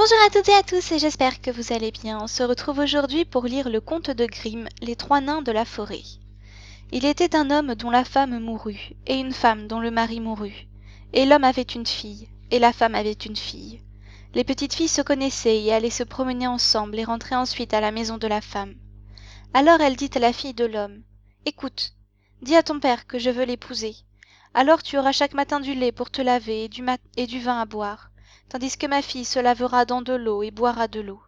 Bonjour à toutes et à tous et j'espère que vous allez bien. On se retrouve aujourd'hui pour lire le conte de Grimm, Les trois nains de la forêt. Il était un homme dont la femme mourut, et une femme dont le mari mourut. Et l'homme avait une fille, et la femme avait une fille. Les petites filles se connaissaient et allaient se promener ensemble et rentraient ensuite à la maison de la femme. Alors elle dit à la fille de l'homme, « Écoute, dis à ton père que je veux l'épouser. Alors tu auras chaque matin du lait pour te laver et du vin à boire. Tandis que ma fille se lavera dans de l'eau et boira de l'eau. »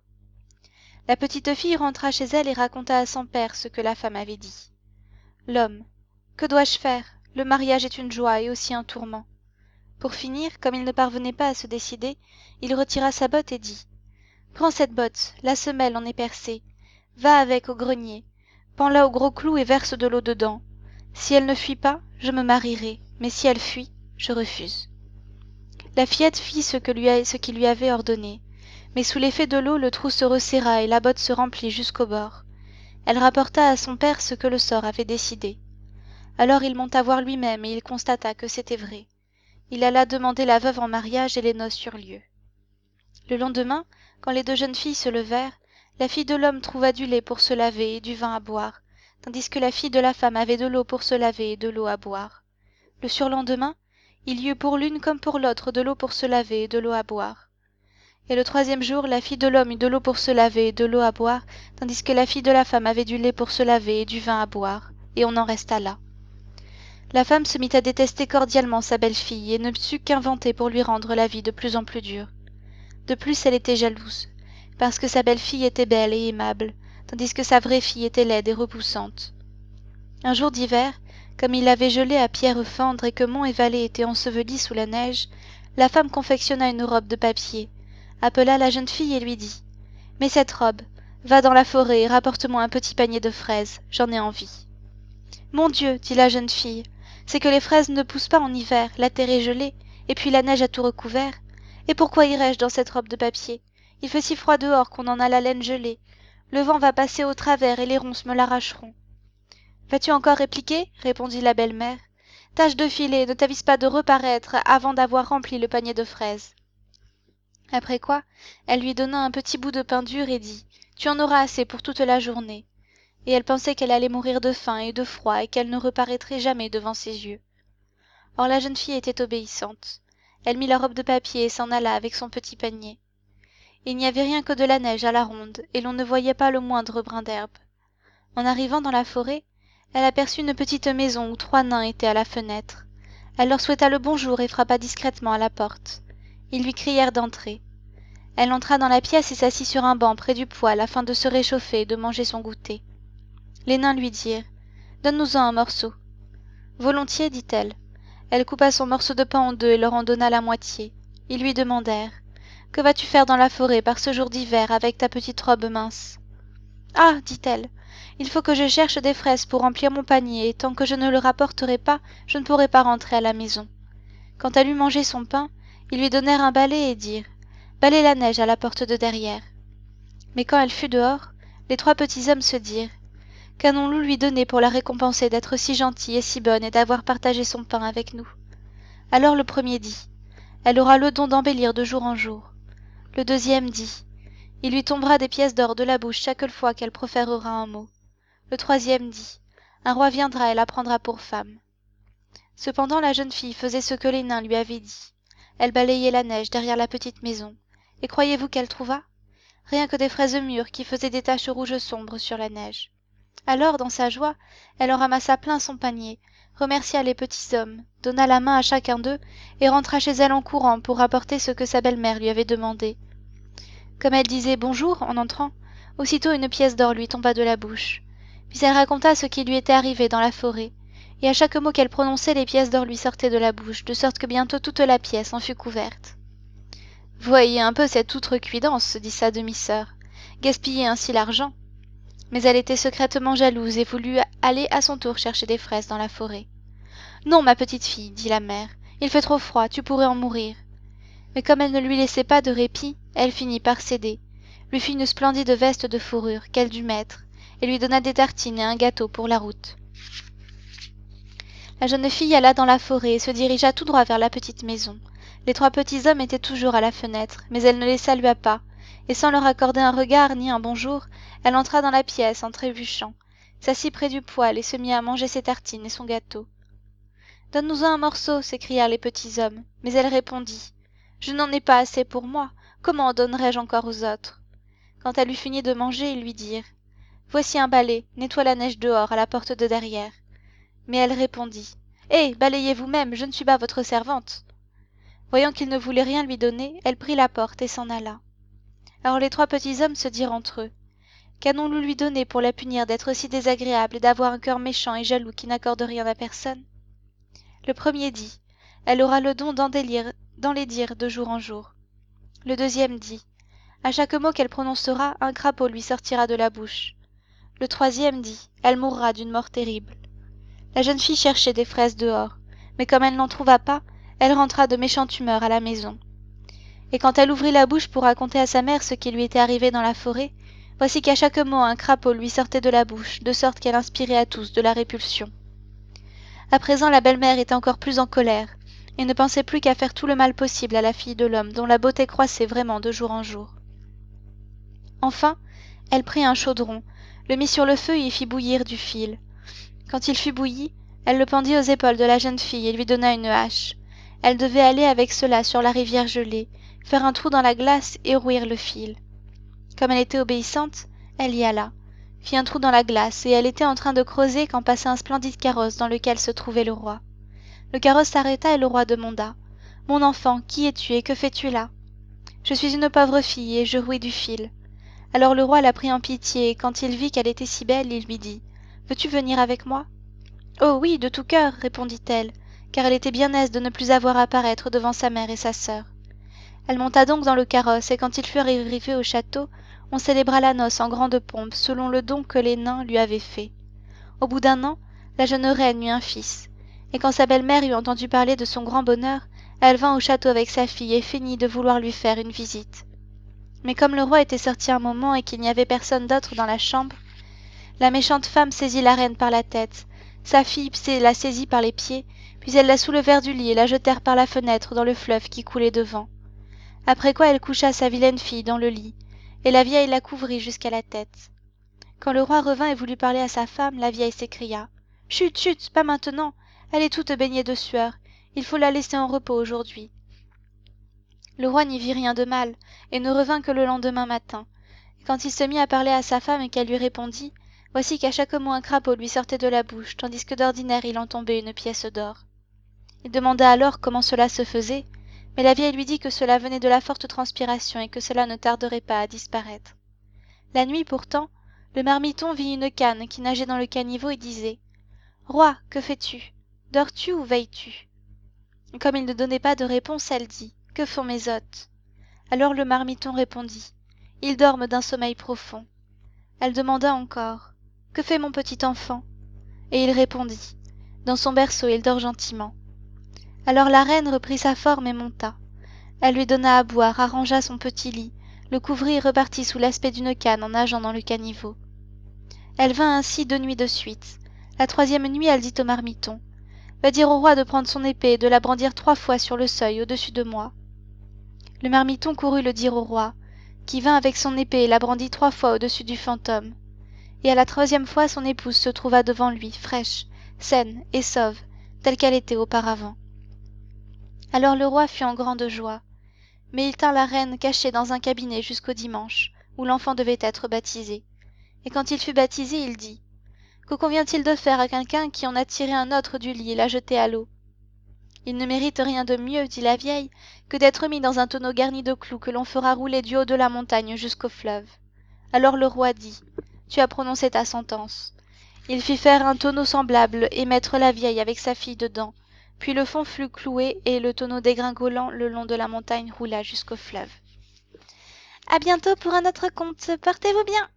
La petite fille rentra chez elle et raconta à son père ce que la femme avait dit. L'homme. Que dois-je faire? Le mariage est une joie et aussi un tourment. Pour finir, comme il ne parvenait pas à se décider, il retira sa botte et dit. Prends cette botte, la semelle en est percée. Va avec au grenier. Pends-la au gros clou et verse de l'eau dedans. Si elle ne fuit pas, je me marierai, mais si elle fuit, je refuse. La fillette fit ce qu'il lui avait ordonné, mais sous l'effet de l'eau le trou se resserra et la botte se remplit jusqu'au bord. Elle rapporta à son père ce que le sort avait décidé. Alors il monta voir lui-même et il constata que c'était vrai. Il alla demander la veuve en mariage et les noces eurent lieu. Le lendemain, quand les deux jeunes filles se levèrent, la fille de l'homme trouva du lait pour se laver et du vin à boire, tandis que la fille de la femme avait de l'eau pour se laver et de l'eau à boire. Le surlendemain, il y eut pour l'une comme pour l'autre de l'eau pour se laver et de l'eau à boire. Et le troisième jour, la fille de l'homme eut de l'eau pour se laver et de l'eau à boire, tandis que la fille de la femme avait du lait pour se laver et du vin à boire, et on en resta là. La femme se mit à détester cordialement sa belle-fille et ne sut qu'inventer pour lui rendre la vie de plus en plus dure. De plus, elle était jalouse, parce que sa belle-fille était belle et aimable, tandis que sa vraie fille était laide et repoussante. Un jour d'hiver, comme il avait gelé à pierre fendre et que monts et vallées étaient ensevelis sous la neige, la femme confectionna une robe de papier, appela la jeune fille et lui dit « Mets cette robe, va dans la forêt et rapporte-moi un petit panier de fraises, j'en ai envie. »« Mon Dieu, dit la jeune fille, c'est que les fraises ne poussent pas en hiver, la terre est gelée, et puis la neige a tout recouvert. Et pourquoi irais-je dans cette robe de papier? Il fait si froid dehors qu'on en a la laine gelée. Le vent va passer au travers et les ronces me l'arracheront. » Vas-tu encore répliquer? Répondit la belle-mère. Tâche de filer, ne t'avise pas de reparaître avant d'avoir rempli le panier de fraises. Après quoi, elle lui donna un petit bout de pain dur et dit Tu en auras assez pour toute la journée. Et elle pensait qu'elle allait mourir de faim et de froid et qu'elle ne reparaîtrait jamais devant ses yeux. Or la jeune fille était obéissante. Elle mit la robe de papier et s'en alla avec son petit panier. Il n'y avait rien que de la neige à la ronde et l'on ne voyait pas le moindre brin d'herbe. En arrivant dans la forêt, elle aperçut une petite maison où trois nains étaient à la fenêtre. Elle leur souhaita le bonjour et frappa discrètement à la porte. Ils lui crièrent d'entrer. Elle entra dans la pièce et s'assit sur un banc près du poêle afin de se réchauffer et de manger son goûter. Les nains lui dirent « Donne-nous-en un morceau. » Volontiers, dit-elle. Elle coupa son morceau de pain en deux et leur en donna la moitié. Ils lui demandèrent « Que vas-tu faire dans la forêt par ce jour d'hiver avec ta petite robe mince ?»« Ah, dit-elle, il faut que je cherche des fraises pour remplir mon panier et tant que je ne le rapporterai pas, je ne pourrai pas rentrer à la maison. » Quand elle eut mangé son pain, ils lui donnèrent un balai et dirent « Balaie la neige à la porte de derrière. » Mais quand elle fut dehors, les trois petits hommes se dirent « Qu'allons-nous lui donner pour la récompenser d'être si gentille et si bonne et d'avoir partagé son pain avec nous ?» Alors le premier dit « Elle aura le don d'embellir de jour en jour. » Le deuxième dit « Il lui tombera des pièces d'or de la bouche chaque fois qu'elle proférera un mot. » Le troisième dit « Un roi viendra et la prendra pour femme. » Cependant la jeune fille faisait ce que les nains lui avaient dit. Elle balayait la neige derrière la petite maison. Et croyez-vous qu'elle trouva? Rien que des fraises mûres qui faisaient des taches rouges sombres sur la neige. Alors, dans sa joie, elle en ramassa plein son panier, remercia les petits hommes, donna la main à chacun d'eux et rentra chez elle en courant pour rapporter ce que sa belle-mère lui avait demandé. Comme elle disait « bonjour » en entrant, aussitôt une pièce d'or lui tomba de la bouche. Puis elle raconta ce qui lui était arrivé dans la forêt, et à chaque mot qu'elle prononçait, les pièces d'or lui sortaient de la bouche, de sorte que bientôt toute la pièce en fut couverte. « Voyez un peu cette outrecuidance, dit sa demi-sœur, gaspiller ainsi l'argent. » Mais elle était secrètement jalouse et voulut aller à son tour chercher des fraises dans la forêt. « Non, ma petite fille, dit la mère, il fait trop froid, tu pourrais en mourir. » Mais comme elle ne lui laissait pas de répit, elle finit par céder, lui fit une splendide veste de fourrure qu'elle dut mettre, et lui donna des tartines et un gâteau pour la route. La jeune fille alla dans la forêt et se dirigea tout droit vers la petite maison. Les 3 petits hommes étaient toujours à la fenêtre, mais elle ne les salua pas, et sans leur accorder un regard ni un bonjour, elle entra dans la pièce en trébuchant, s'assit près du poêle et se mit à manger ses tartines et son gâteau. « Donne-nous-en un morceau » s'écrièrent les petits hommes, mais elle répondit : « Je n'en ai pas assez pour moi, comment en donnerais-je encore aux autres ?» Quand elle eut fini de manger, ils lui dirent : « Voici un balai, nettoie la neige dehors, à la porte de derrière. » Mais elle répondit : « Hé, balayez vous-même, je ne suis pas votre servante. » Voyant qu'il ne voulait rien lui donner, elle prit la porte et s'en alla. Alors les 3 petits hommes se dirent entre eux : « Qu'allons-nous lui donner pour la punir d'être si désagréable et d'avoir un cœur méchant et jaloux qui n'accorde rien à personne ?» Le premier dit : « Elle aura le don d'enlaidir de jour en jour. » Le deuxième dit : « À chaque mot qu'elle prononcera, un crapaud lui sortira de la bouche. » Le troisième dit : « Elle mourra d'une mort terrible. » La jeune fille cherchait des fraises dehors, mais comme elle n'en trouva pas, elle rentra de méchante humeur à la maison. Et quand elle ouvrit la bouche pour raconter à sa mère ce qui lui était arrivé dans la forêt, voici qu'à chaque mot un crapaud lui sortait de la bouche, de sorte qu'elle inspirait à tous de la répulsion. À présent la belle-mère était encore plus en colère, et ne pensait plus qu'à faire tout le mal possible à la fille de l'homme dont la beauté croissait vraiment de jour en jour. Enfin, elle prit un chaudron, le mit sur le feu et y fit bouillir du fil. Quand il fut bouilli, elle le pendit aux épaules de la jeune fille et lui donna une hache. Elle devait aller avec cela sur la rivière gelée, faire un trou dans la glace et rouir le fil. Comme elle était obéissante, elle y alla, fit un trou dans la glace, et elle était en train de creuser quand passa un splendide carrosse dans lequel se trouvait le roi. Le carrosse s'arrêta et le roi demanda : « Mon enfant, qui es-tu et que fais-tu là ? » ?»« Je suis une pauvre fille et je rouis du fil. » Alors le roi la prit en pitié, et quand il vit qu'elle était si belle, il lui dit : « Veux-tu venir avec moi ? » « Oh oui, de tout cœur, répondit-elle, car elle était bien aise de ne plus avoir à paraître devant sa mère et sa sœur. Elle monta donc dans le carrosse, et quand ils furent arrivés au château, on célébra la noce en grande pompe, selon le don que les nains lui avaient fait. Au bout d'1 an, la jeune reine eut un fils, et quand sa belle-mère eut entendu parler de son grand bonheur, elle vint au château avec sa fille et feignit de vouloir lui faire une visite. Mais comme le roi était sorti un moment et qu'il n'y avait personne d'autre dans la chambre, la méchante femme saisit la reine par la tête, sa fille la saisit par les pieds, puis elles la soulevèrent du lit et la jetèrent par la fenêtre dans le fleuve qui coulait devant. Après quoi elle coucha sa vilaine fille dans le lit, et la vieille la couvrit jusqu'à la tête. Quand le roi revint et voulut parler à sa femme, la vieille s'écria : « Chut, chut, pas maintenant, elle est toute baignée de sueur, il faut la laisser en repos aujourd'hui. » Le roi n'y vit rien de mal, et ne revint que le lendemain matin. Et quand il se mit à parler à sa femme et qu'elle lui répondit, voici qu'à chaque mot un crapaud lui sortait de la bouche, tandis que d'ordinaire il en tombait une pièce d'or. Il demanda alors comment cela se faisait, mais la vieille lui dit que cela venait de la forte transpiration et que cela ne tarderait pas à disparaître. La nuit pourtant, le marmiton vit une canne qui nageait dans le caniveau et disait : « Roi, que fais-tu ? Dors-tu ou veilles-tu ? » Comme il ne donnait pas de réponse, elle dit : « Que font mes hôtes ? » Alors le marmiton répondit : « Ils dorment d'un sommeil profond. » Elle demanda encore : « Que fait mon petit enfant ? » Et il répondit : « Dans son berceau, il dort gentiment. » Alors la reine reprit sa forme et monta. Elle lui donna à boire, arrangea son petit lit, le couvrit et repartit sous l'aspect d'une canne en nageant dans le caniveau. Elle vint ainsi 2 nuits de suite. La 3e nuit, elle dit au marmiton : « Va dire au roi de prendre son épée et de la brandir 3 fois sur le seuil au-dessus de moi. » Le marmiton courut le dire au roi, qui vint avec son épée et la brandit 3 fois au-dessus du fantôme. Et à la 3e fois, son épouse se trouva devant lui, fraîche, saine et sauve, telle qu'elle était auparavant. Alors le roi fut en grande joie, mais il tint la reine cachée dans un cabinet jusqu'au dimanche, où l'enfant devait être baptisé. Et quand il fut baptisé, il dit : « Que convient-il de faire à quelqu'un qui en a tiré un autre du lit et l'a jeté à l'eau ? » « Il ne mérite rien de mieux, dit la vieille, que d'être mis dans un tonneau garni de clous que l'on fera rouler du haut de la montagne jusqu'au fleuve. » Alors le roi dit : « Tu as prononcé ta sentence. » Il fit faire un tonneau semblable et mettre la vieille avec sa fille dedans. Puis le fond fut cloué et le tonneau dégringolant le long de la montagne roula jusqu'au fleuve. À bientôt pour un autre conte. Portez-vous bien.